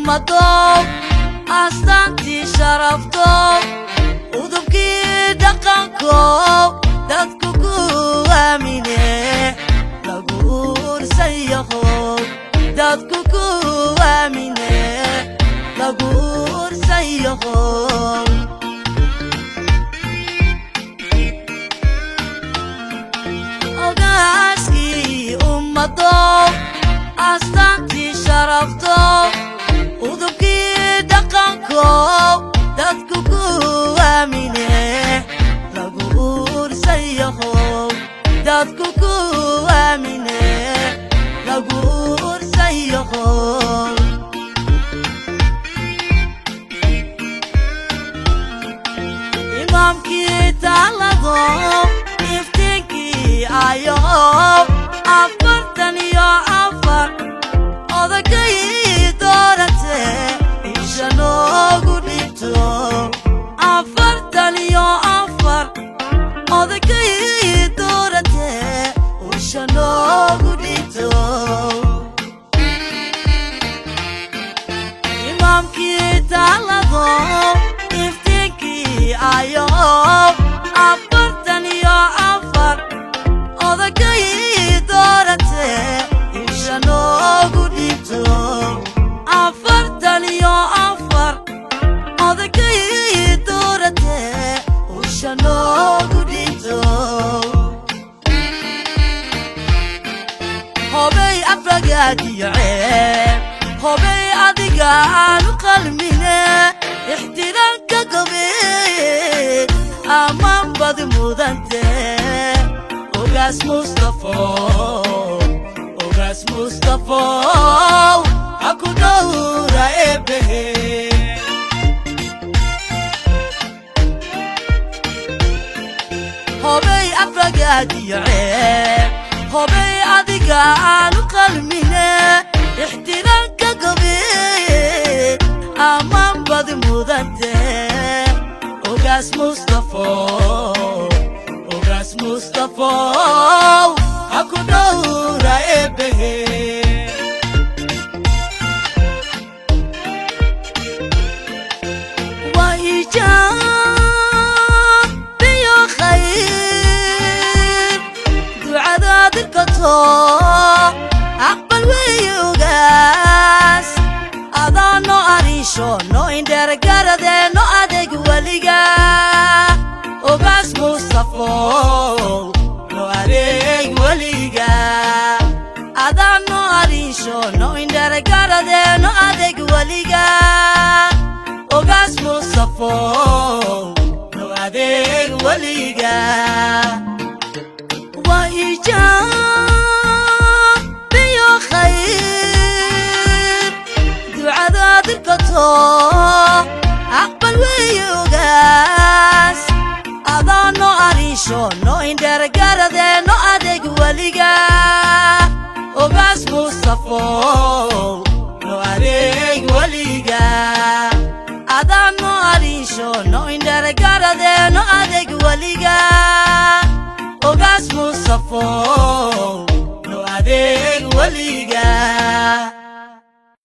ummadoow astaantii sharaftow udubkii dhaqankoow dadku ku aamine lagu ursayahow dadku ku aamine lagu ursayahow ogaaskii ummadoow astaantii sharaftow udubkii dhaqankoow dadku ku aamine lagu ursayahow dadku ku aamine lagu ursayahow imaamkii taaladow iftiinkii ayow afartan iyo afar odagay doorate isha noogu dhibto afartan iyo afar odagay doorate isha noogu dhibto imaamkii taaladow iftiinkii ayow afartan iyo afar odagay doorate isha noogu dhibto afartan iyo afar odagay doorate isha noogu dhibto hobay afragaadiyo ceeb hobay adiga aanu qalmine ixtiraamka gobee amaan bad mudante ogaas mustafow haku dhowra eebbehe hobay afragaadiyo ceeb hobay adiga aanu qalmine ixtiraamka gobee amaan bad mudante ogaas mustafow haku dhowra eebbehe waa ijaab biyo khayr ducadaad irkato aqbal weeye ogaas adaa no ariisho no indhergarade no adeeg weliga ogaas mustafow no adeeg weliga adaa no ariisho no indhergarade no adeeg weliga ogaas mustafow no adeeg weliga waa ijaab biyo khayr ducadaad irkato aqbal weeye ogaas adaa no ariisho no indhergarade no adeeg weliga ogaas mustafow no adeeg weliga adaa no ariisho no indhergarade no adeeg weliga ogaas mustafow no adeeg weliga